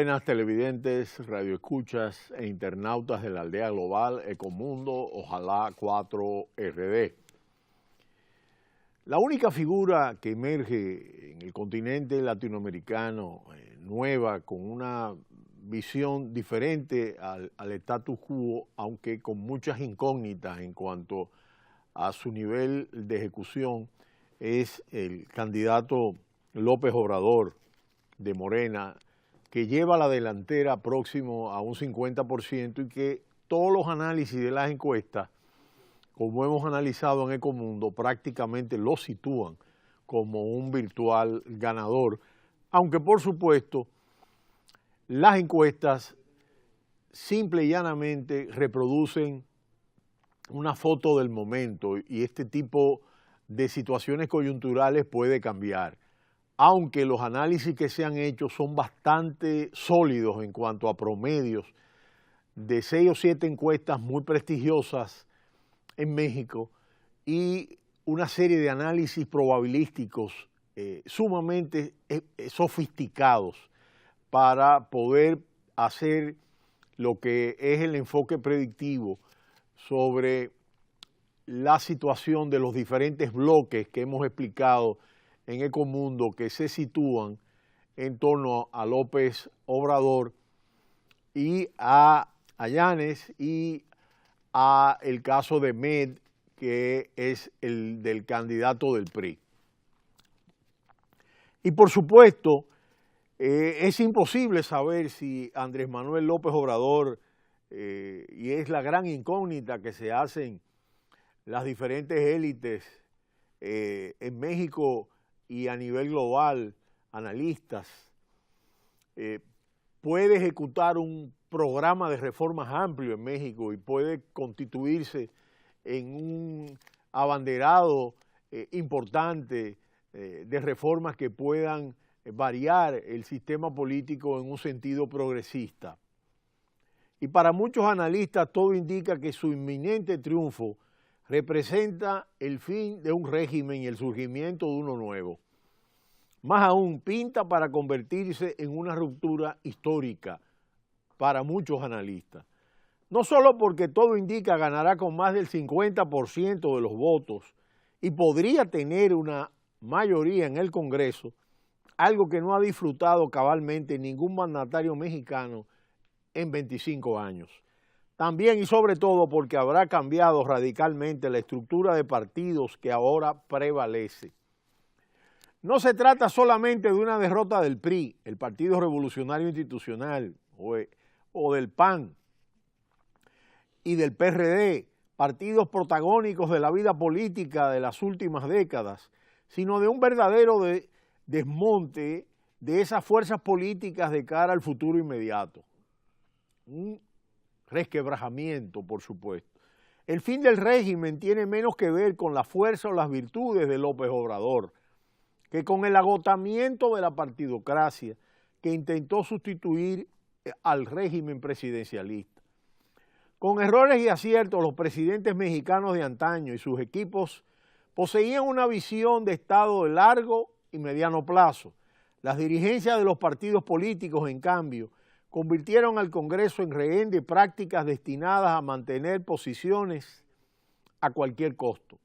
buenas televidentes, radioescuchas e internautas de la aldea global Ecomundo, ojalá 4RD. La única figura que emerge en el continente latinoamericano, nueva, con una visión diferente al status quo, aunque con muchas incógnitas en cuanto a su nivel de ejecución, es el candidato López Obrador de Morena, que lleva la delantera próximo a un 50% y que todos los análisis de las encuestas, como hemos analizado en Ecomundo, prácticamente lo sitúan como un virtual ganador, aunque por supuesto las encuestas simple y llanamente reproducen una foto del momento y este tipo de situaciones coyunturales puede cambiar, aunque los análisis que se han hecho son bastante sólidos en cuanto a promedios de 6 o 7 encuestas muy prestigiosas en México y una serie de análisis probabilísticos sumamente sofisticados para poder hacer lo que es el enfoque predictivo sobre la situación de los diferentes bloques que hemos explicado en Ecomundo que se sitúan en torno a López Obrador y a Yanes y a el caso de Med, que es el del candidato del PRI. Y por supuesto, es imposible saber si Andrés Manuel López Obrador, y es la gran incógnita que se hacen las diferentes élites en México y a nivel global, analistas, puede ejecutar un programa de reformas amplio en México y puede constituirse en un abanderado importante de reformas que puedan variar el sistema político en un sentido progresista. Y para muchos analistas todo indica que su inminente triunfo representa el fin de un régimen y el surgimiento de uno nuevo. Más aún, pinta para convertirse en una ruptura histórica para muchos analistas. No solo porque todo indica ganará con más del 50% de los votos y podría tener una mayoría en el Congreso, algo que no ha disfrutado cabalmente ningún mandatario mexicano en 25 años. También y sobre todo porque habrá cambiado radicalmente la estructura de partidos que ahora prevalece. No se trata solamente de una derrota del PRI, el Partido Revolucionario Institucional, o del PAN y del PRD, partidos protagónicos de la vida política de las últimas décadas, sino de un verdadero desmonte de esas fuerzas políticas de cara al futuro inmediato. Un resquebrajamiento, por supuesto. El fin del régimen tiene menos que ver con la fuerza o las virtudes de López Obrador que con el agotamiento de la partidocracia que intentó sustituir al régimen presidencialista. Con errores y aciertos, los presidentes mexicanos de antaño y sus equipos poseían una visión de Estado de largo y mediano plazo. Las dirigencias de los partidos políticos, en cambio, convirtieron al Congreso en rehén de prácticas destinadas a mantener posiciones a cualquier costo.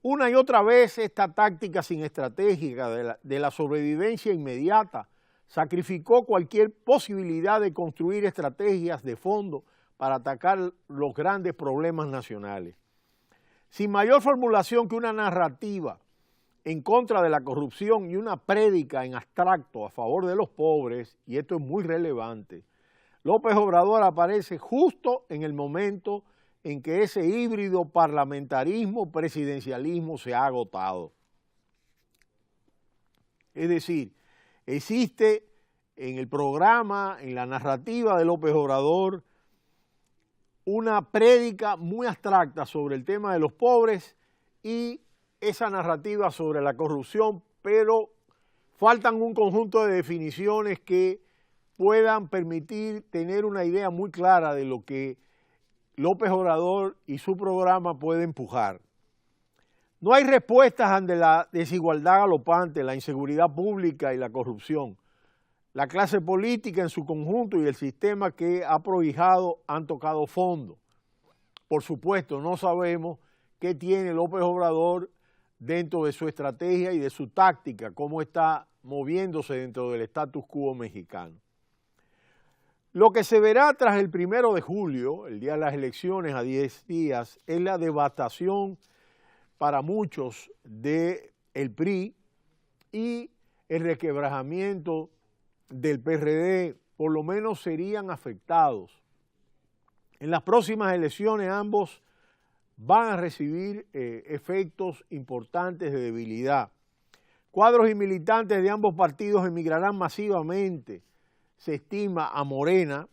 Una y otra vez esta táctica sin estrategia de la sobrevivencia inmediata sacrificó cualquier posibilidad de construir estrategias de fondo para atacar los grandes problemas nacionales. Sin mayor formulación que una narrativa en contra de la corrupción y una prédica en abstracto a favor de los pobres, y esto es muy relevante, López Obrador aparece justo en el momento en que ese híbrido parlamentarismo-presidencialismo se ha agotado. Es decir, existe en el programa, en la narrativa de López Obrador, una prédica muy abstracta sobre el tema de los pobres y esa narrativa sobre la corrupción, pero faltan un conjunto de definiciones que puedan permitir tener una idea muy clara de lo que López Obrador y su programa pueden empujar. No hay respuestas ante la desigualdad galopante, la inseguridad pública y la corrupción. La clase política en su conjunto y el sistema que ha prohijado han tocado fondo. Por supuesto, no sabemos qué tiene López Obrador dentro de su estrategia y de su táctica, cómo está moviéndose dentro del status quo mexicano. Lo que se verá tras el 1 de julio, el día de las elecciones a 10 días, es la devastación para muchos del PRI y el resquebrajamiento del PRD, por lo menos serían afectados. En las próximas elecciones ambos van a recibir efectos importantes de debilidad. Cuadros y militantes de ambos partidos emigrarán masivamente, se estima, a Morena,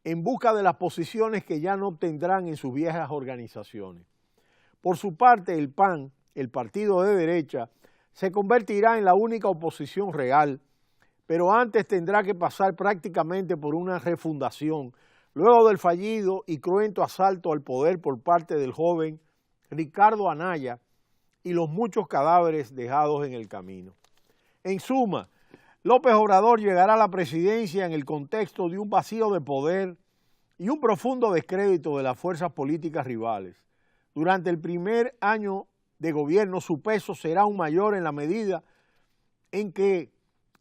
en busca de las posiciones que ya no obtendrán en sus viejas organizaciones. Por su parte, el PAN, el partido de derecha, se convertirá en la única oposición real, pero antes tendrá que pasar prácticamente por una refundación, luego del fallido y cruento asalto al poder por parte del joven Ricardo Anaya y los muchos cadáveres dejados en el camino. En suma, López Obrador llegará a la presidencia en el contexto de un vacío de poder y un profundo descrédito de las fuerzas políticas rivales. Durante el primer año de gobierno su peso será aún mayor en la medida en que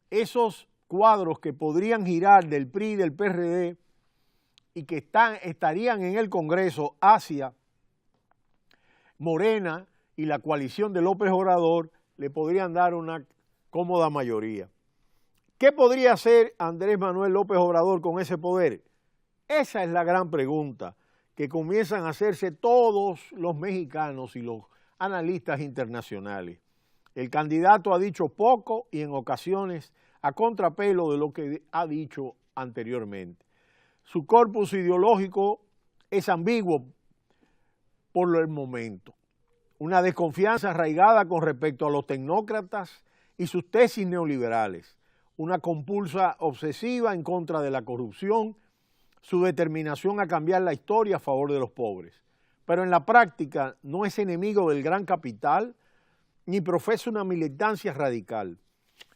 esos cuadros que podrían girar del PRI y del PRD y que estarían en el Congreso hacia Morena y la coalición de López Obrador le podrían dar una cómoda mayoría. ¿Qué podría hacer Andrés Manuel López Obrador con ese poder? Esa es la gran pregunta que comienzan a hacerse todos los mexicanos y los analistas internacionales. El candidato ha dicho poco y en ocasiones a contrapelo de lo que ha dicho anteriormente. Su corpus ideológico es ambiguo por el momento. Una desconfianza arraigada con respecto a los tecnócratas y sus tesis neoliberales. Una compulsa obsesiva en contra de la corrupción, su determinación a cambiar la historia a favor de los pobres. Pero en la práctica no es enemigo del gran capital ni profesa una militancia radical.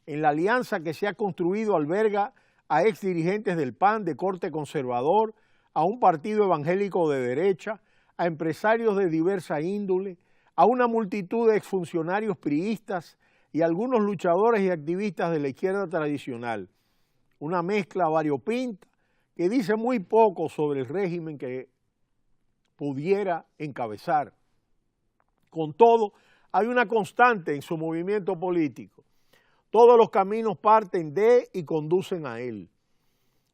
En la alianza que se ha construido alberga a exdirigentes del PAN de corte conservador, a un partido evangélico de derecha, a empresarios de diversa índole, a una multitud de exfuncionarios priistas y a algunos luchadores y activistas de la izquierda tradicional. Una mezcla variopinta que dice muy poco sobre el régimen que pudiera encabezar. Con todo, hay una constante en su movimiento político. Todos los caminos parten de y conducen a él.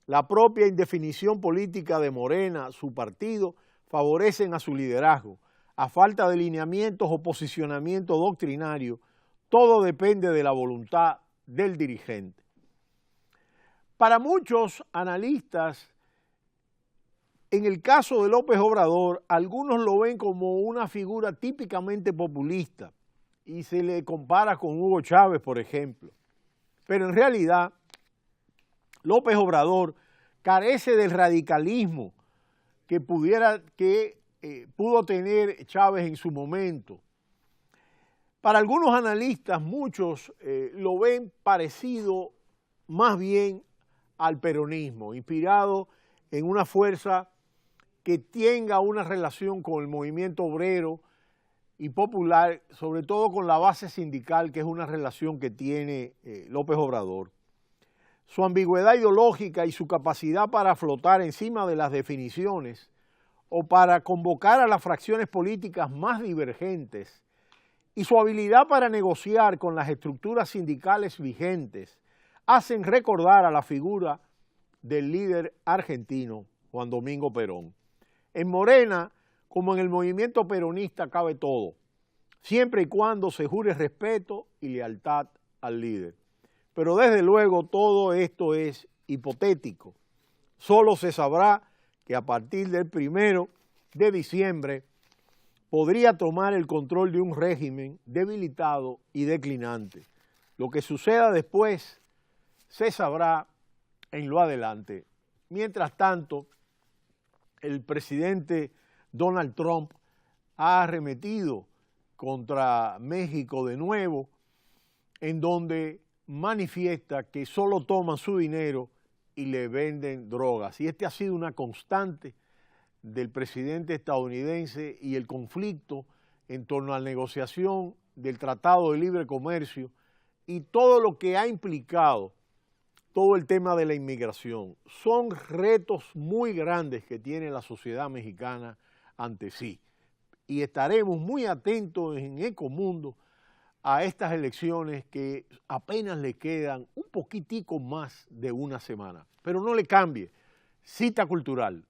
La propia indefinición política de Morena, su partido, favorecen a su liderazgo. A falta de lineamientos o posicionamiento doctrinario, todo depende de la voluntad del dirigente. Para muchos analistas, en el caso de López Obrador, algunos lo ven como una figura típicamente populista y se le compara con Hugo Chávez, por ejemplo. Pero en realidad, López Obrador carece del radicalismo que pudo tener Chávez en su momento. Para algunos analistas, muchos lo ven parecido más bien al peronismo, inspirado en una fuerza que tenga una relación con el movimiento obrero y popular, sobre todo con la base sindical, que es una relación que tiene López Obrador. Su ambigüedad ideológica y su capacidad para flotar encima de las definiciones o para convocar a las fracciones políticas más divergentes y su habilidad para negociar con las estructuras sindicales vigentes hacen recordar a la figura del líder argentino Juan Domingo Perón. En Morena, como en el movimiento peronista, cabe todo, siempre y cuando se jure respeto y lealtad al líder. Pero desde luego todo esto es hipotético. Solo se sabrá que a partir del 1 de diciembre podría tomar el control de un régimen debilitado y declinante. Lo que suceda después se sabrá en lo adelante. Mientras tanto, el presidente Donald Trump ha arremetido contra México de nuevo, en donde manifiesta que solo toman su dinero y le venden drogas. Y este ha sido una constante del presidente estadounidense y el conflicto en torno a la negociación del Tratado de Libre Comercio y todo lo que ha implicado todo el tema de la inmigración. Son retos muy grandes que tiene la sociedad mexicana ante sí. Y estaremos muy atentos en Ecomundo a estas elecciones que apenas le quedan un poquitico más de una semana. Pero no le cambie. Cita cultural.